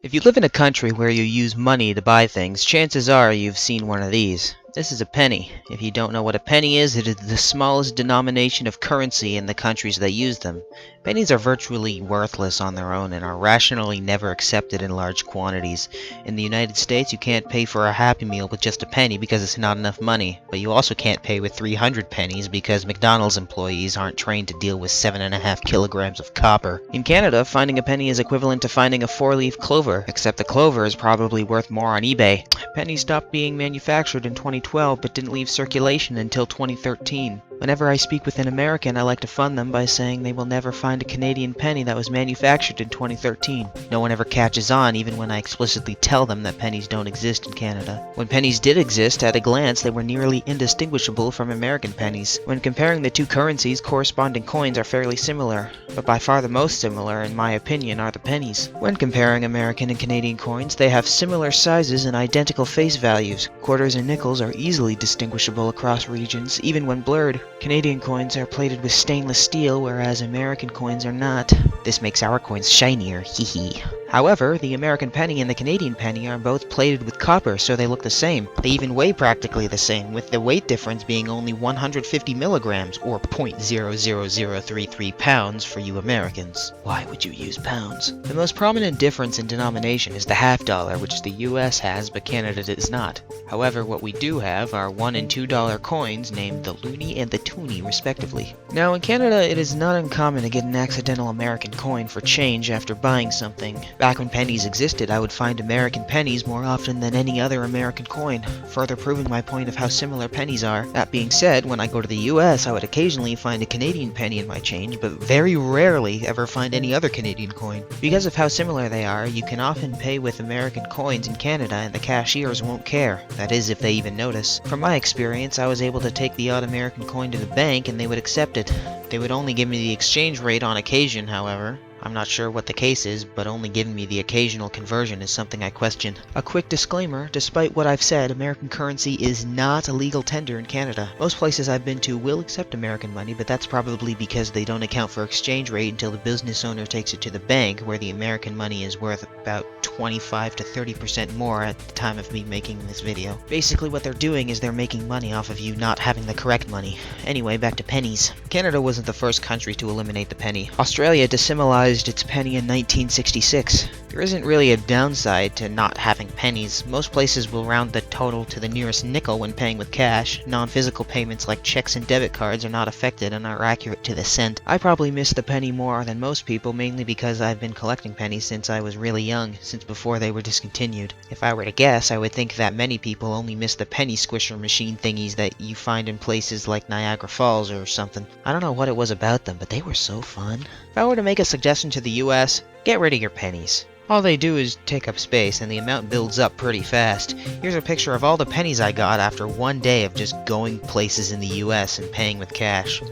If you live in a country where you use money to buy things, chances are you've seen one of these. This is a penny. If you don't know what a penny is, it is the smallest denomination of currency in the countries that use them. Pennies are virtually worthless on their own and are rationally never accepted in large quantities. In the United States, you can't pay for a Happy Meal with just a penny because it's not enough money, but you also can't pay with 300 pennies because McDonald's employees aren't trained to deal with 7.5 kilograms of copper. In Canada, finding a penny is equivalent to finding a 4-leaf clover, except the clover is probably worth more on eBay. Pennies stopped being manufactured in 2012 but didn't leave circulation until 2013. Whenever I speak with an American, I like to fund them by saying they will never find a Canadian penny that was manufactured in 2013. No one ever catches on, even when I explicitly tell them that pennies don't exist in Canada. When pennies did exist, at a glance, they were nearly indistinguishable from American pennies. When comparing the two currencies, corresponding coins are fairly similar, but by far the most similar, in my opinion, are the pennies. When comparing American and Canadian coins, they have similar sizes and identical face values. Quarters and nickels are easily distinguishable across regions, even when blurred. Canadian coins are plated with stainless steel, whereas American coins are not. This makes our coins shinier, hee. However, the American penny and the Canadian penny are both plated with copper, so they look the same. They even weigh practically the same, with the weight difference being only 150 milligrams, or 0.00033 pounds for you Americans. Why would you use pounds? The most prominent difference in denomination is the half dollar, which the US has but Canada does not. However, what we do have are $1 and $2 coins named the loonie and the toonie respectively. Now in Canada, it is not uncommon to get an accidental American coin for change after buying something. Back when pennies existed, I would find American pennies more often than any other American coin, further proving my point of how similar pennies are. That being said, when I go to the US, I would occasionally find a Canadian penny in my change, but very rarely ever find any other Canadian coin. Because of how similar they are, you can often pay with American coins in Canada and the cashiers won't care. That is, if they even notice. From my experience, I was able to take the odd American coin to the bank and they would accept it. They would only give me the exchange rate on occasion, however. I'm not sure what the case is, but only giving me the occasional conversion is something I question. A quick disclaimer, despite what I've said, American currency is not a legal tender in Canada. Most places I've been to will accept American money, but that's probably because they don't account for exchange rate until the business owner takes it to the bank, where the American money is worth about 25 to 30% more at the time of me making this video. Basically what they're doing is they're making money off of you not having the correct money. Anyway, back to pennies. Canada wasn't the first country to eliminate the penny. Australia decimalized its penny in 1966. There isn't really a downside to not having pennies. Most places will round the total to the nearest nickel when paying with cash. Non-physical payments like checks and debit cards are not affected and are accurate to the cent. I probably miss the penny more than most people, mainly because I've been collecting pennies since I was really young, since before they were discontinued. If I were to guess, I would think that many people only miss the penny squisher machine thingies that you find in places like Niagara Falls or something. I don't know what it was about them, but they were so fun. If I were to make a suggestion to the US, get rid of your pennies. All they do is take up space, and the amount builds up pretty fast. Here's a picture of all the pennies I got after one day of just going places in the US and paying with cash.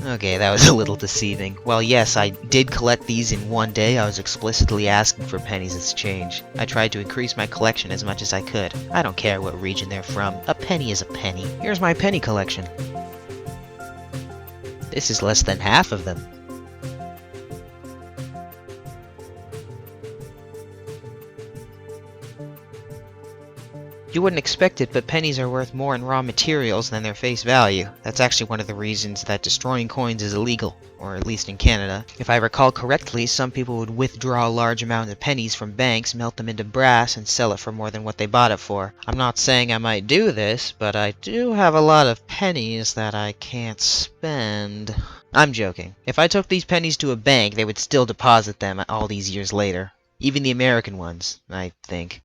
Okay, that was a little deceiving. Well, yes, I did collect these in one day. I was explicitly asking for pennies as change. I tried to increase my collection as much as I could. I don't care what region they're from. A penny is a penny. Here's my penny collection. This is less than half of them. You wouldn't expect it, but pennies are worth more in raw materials than their face value. That's actually one of the reasons that destroying coins is illegal, or at least in Canada. If I recall correctly, some people would withdraw large amounts of pennies from banks, melt them into brass, and sell it for more than what they bought it for. I'm not saying I might do this, but I do have a lot of pennies that I can't spend. I'm joking. If I took these pennies to a bank, they would still deposit them all these years later. Even the American ones, I think.